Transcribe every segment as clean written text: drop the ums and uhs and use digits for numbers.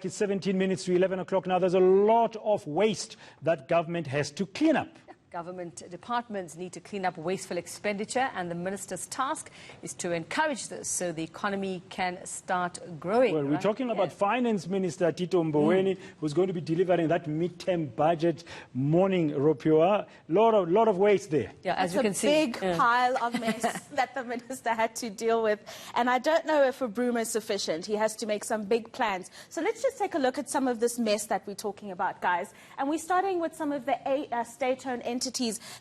It's 17 minutes to 11 o'clock now. There's a lot of waste that government has to clean up. Government departments need to clean up wasteful expenditure, and the minister's task is to encourage this so the economy can start growing. Well, we're talking about Finance Minister Tito, who's going to be delivering that mid-term budget morning, Rofhiwa. Lot of waste there. Yeah, as you can see. It's a big pile of mess that the minister had to deal with. And I don't know if a broom is sufficient. He has to make some big plans. So let's just take a look at some of this mess that we're talking about, guys. And we're starting with some of the state-owned entities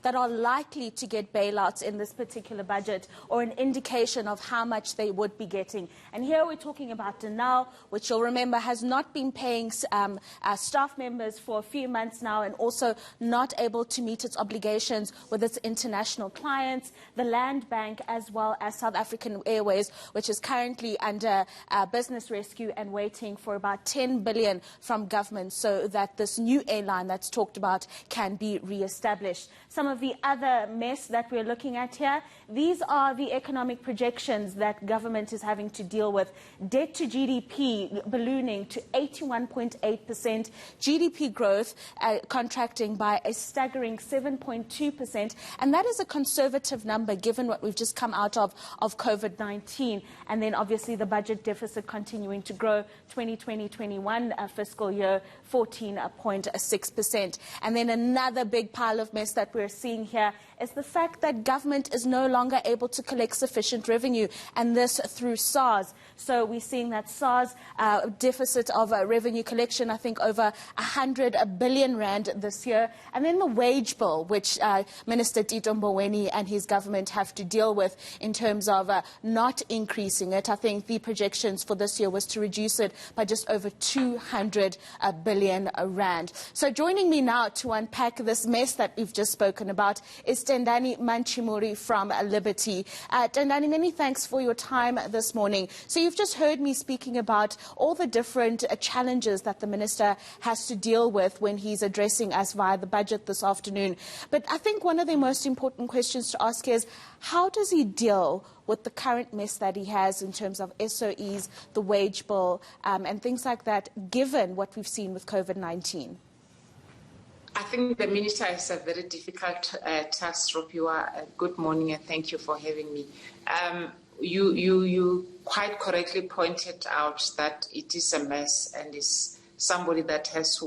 that are likely to get bailouts in this particular budget, or an indication of how much they would be getting. And here we're talking about Denal, which you'll remember has not been paying staff members for a few months now, and also not able to meet its obligations with its international clients. The Land Bank, as well as South African Airways, which is currently under business rescue and waiting for about 10 billion from government so that this new airline that's talked about can be re-established. Some of the other mess that we're looking at here, these are the economic projections that government is having to deal with. Debt to GDP ballooning to 81.8%, GDP growth contracting by a staggering 7.2%, and that is a conservative number given what we've just come out of COVID-19. And then obviously the budget deficit continuing to grow, 2020-21 fiscal year, 14.6%. And then another big pile of mess that we're seeing here is the fact that government is no longer able to collect sufficient revenue, and this through SARS. So we're seeing that SARS deficit of revenue collection, I think over 100 billion rand this year. And then the wage bill, which Minister Tito and his government have to deal with in terms of not increasing it. I think the projections for this year was to reduce it by just over 200 billion rand. So joining me now to unpack this mess that we've just spoken about is Tendani Matshimuli from Liberty. Tendani, many thanks for your time this morning. So you've just heard me speaking about all the different challenges that the minister has to deal with when he's addressing us via the budget this afternoon. But I think one of the most important questions to ask is, how does he deal with the current mess that he has in terms of SOEs, the wage bill, and things like that, given what we've seen with COVID-19? I think the minister has a very difficult task, Rofhiwa. Good morning, and thank you for having me. You quite correctly pointed out that it is a mess, and is somebody that has to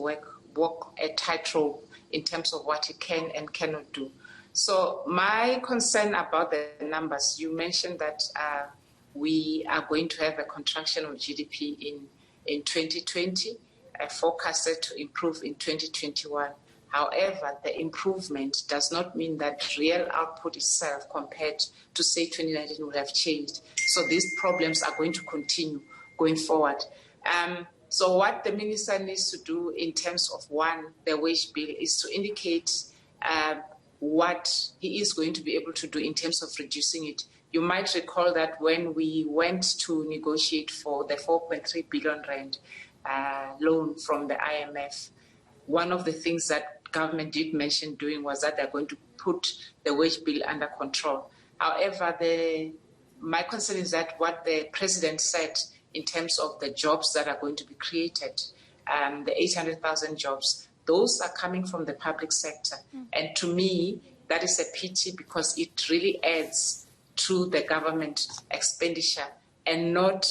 walk a tightrope in terms of what he can and cannot do. So my concern about the numbers, you mentioned that we are going to have a contraction of GDP in 2020, forecasted to improve in 2021. However, the improvement does not mean that real output itself compared to, say, 2019 would have changed. So these problems are going to continue going forward. So what the minister needs to do in terms of, one, the wage bill, is to indicate what he is going to be able to do in terms of reducing it. You might recall that when we went to negotiate for the 4.3 billion rand loan from the IMF, one of the things that government did mention doing was that they're going to put the wage bill under control. However, my concern is that what the president said in terms of the jobs that are going to be created, the 800,000 jobs, those are coming from the public sector. And to me, that is a pity, because it really adds to the government expenditure and not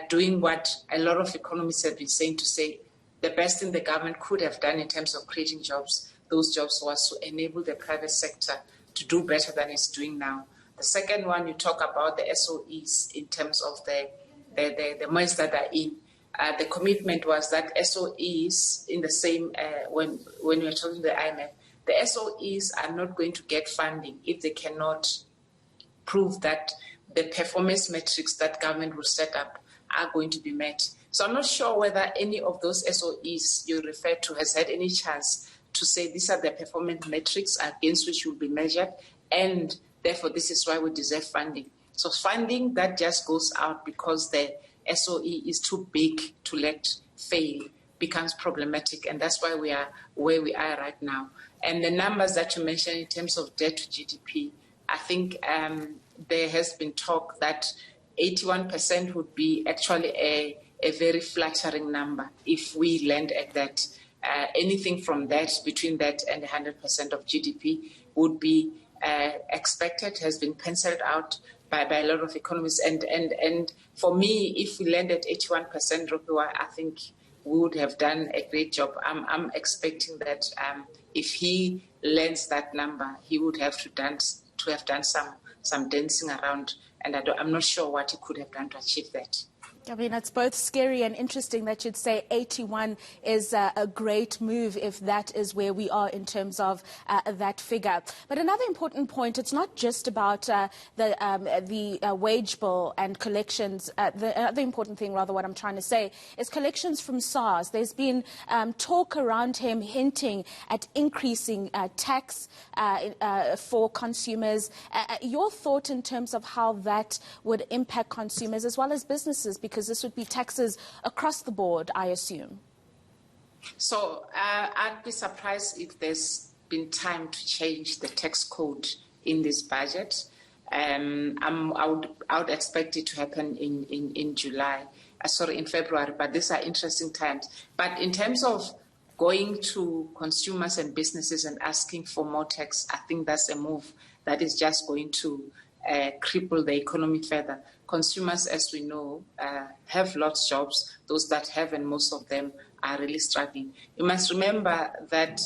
doing what a lot of economists have been saying, to say the best thing the government could have done in terms of creating jobs, those jobs, was to enable the private sector to do better than it's doing now. The second one, you talk about the SOEs in terms of the mess that are in. The commitment was that SOEs in the same, when we were talking to the IMF, the SOEs are not going to get funding if they cannot prove that the performance metrics that government will set up are going to be met. So I'm not sure whether any of those SOEs you refer to has had any chance to say these are the performance metrics against which will be measured, and therefore this is why we deserve funding. So funding that just goes out because the SOE is too big to let fail becomes problematic, and that's why we are where we are right now. And the numbers that you mentioned in terms of debt to GDP, I think there has been talk that 81% would be actually a very flattering number if we land at that. Anything from that, between that and 100% of GDP would be expected, has been penciled out by a lot of economists. And for me, if we land at 81%, Rofhiwa, I think we would have done a great job. I'm expecting that if he lands that number, he would have have done some dancing around, and I'm not sure what he could have done to achieve that. I mean, it's both scary and interesting that you'd say 81 is a great move if that is where we are in terms of that figure. But another important point, it's not just about the wage bill and collections. The other important thing, rather, what I'm trying to say, is collections from SARS. There's been talk around him hinting at increasing tax for consumers. Your thought in terms of how that would impact consumers as well as businesses, because this would be taxes across the board, I assume. So I'd be surprised if there's been time to change the tax code in this budget. I would expect it to happen in in February, but these are interesting times. But in terms of going to consumers and businesses and asking for more tax, I think that's a move that is just going to cripple the economy further. Consumers, as we know, have lost jobs. Those that have, and most of them, are really struggling. You must remember that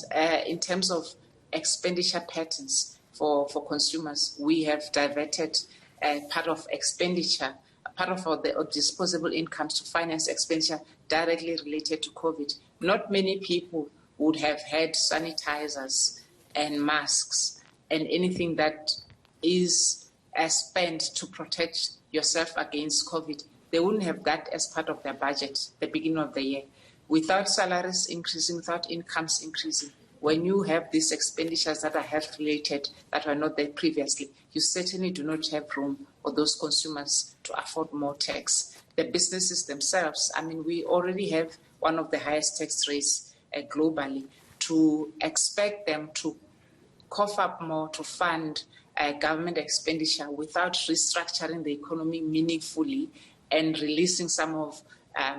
in terms of expenditure patterns for consumers, we have diverted part of expenditure, part of the disposable incomes to finance expenditure directly related to COVID. Not many people would have had sanitizers and masks and anything that is spent to protect yourself against COVID. They wouldn't have that as part of their budget at the beginning of the year. Without salaries increasing, without incomes increasing, when you have these expenditures that are health related that were not there previously, you certainly do not have room for those consumers to afford more tax. The businesses themselves, I mean, we already have one of the highest tax rates globally. To expect them to cough up more to fund government expenditure without restructuring the economy meaningfully and releasing some of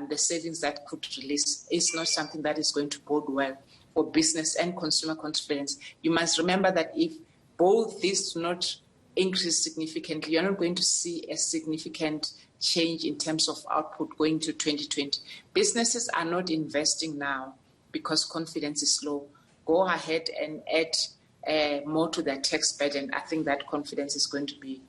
the savings that could release is not something that is going to bode well for business and consumer confidence. You must remember that if both these do not increase significantly, you're not going to see a significant change in terms of output going to 2020. Businesses are not investing now because confidence is low. Go ahead and add more to their tax burden. I think that confidence is going to be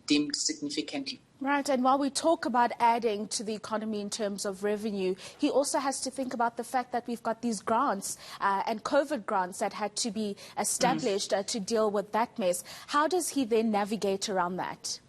dimmed significantly. Right, and while we talk about adding to the economy in terms of revenue, he also has to think about the fact that we've got these grants and COVID grants that had to be established to deal with that mess. How does he then navigate around that?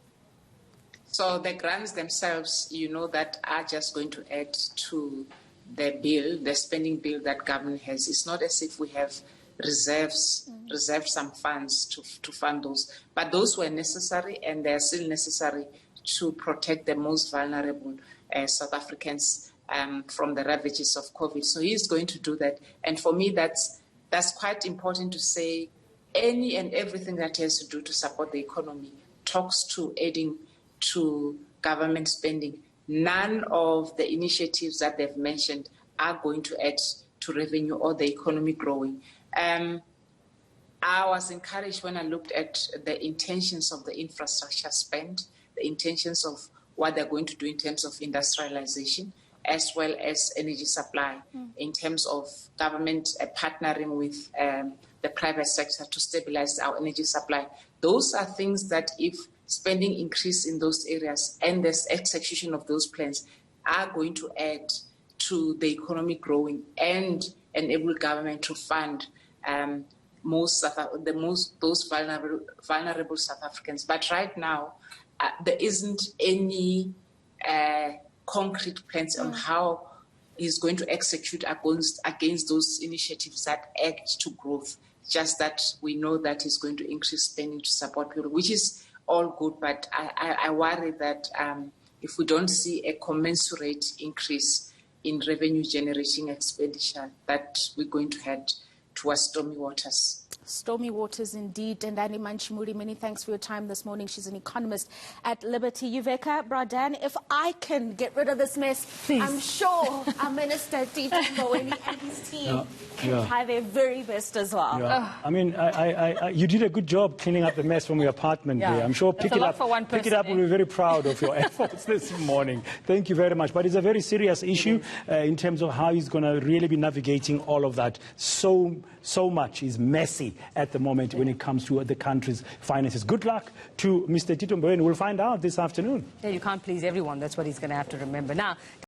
So the grants themselves, you know, that are just going to add to the bill, the spending bill that government has. It's not as if we have reserved some funds to fund those. But those were necessary, and they are still necessary to protect the most vulnerable South Africans from the ravages of COVID. So he is going to do that. And for me, that's quite important to say. Any and everything that he has to do to support the economy talks to adding to government spending. None of the initiatives that they've mentioned are going to add to revenue or the economy growing. I was encouraged when I looked at the intentions of the infrastructure spend, the intentions of what they're going to do in terms of industrialization, as well as energy supply, in terms of government partnering with the private sector to stabilize our energy supply. Those are things that if spending increase in those areas and the execution of those plans are going to add to the economy growing and enable government to fund those vulnerable South Africans. But right now, there isn't any concrete plans on how he's going to execute against those initiatives that add to growth. Just that we know that he's going to increase spending to support people, which is all good. But I worry that if we don't see a commensurate increase in revenue generating expenditure, that we're going to head towards stormy waters. Stormy waters indeed. Tendani Matshimuli, many thanks for your time this morning. She's an economist at Liberty. Yuveka Bradan, if I can get rid of this mess, please. I'm sure our Minister Tito and his team can try their very best as well. Yeah. I mean, you did a good job cleaning up the mess from your apartment there. I'm sure Pick It Up will be very proud of your efforts this morning. Thank you very much. But it's a very serious issue in terms of how he's going to really be navigating all of that. So much is messy at the moment when it comes to the country's finances. Good luck to Mr. Tito Mboweni. We'll find out this afternoon. Yeah, you can't please everyone. That's what he's going to have to remember. Now.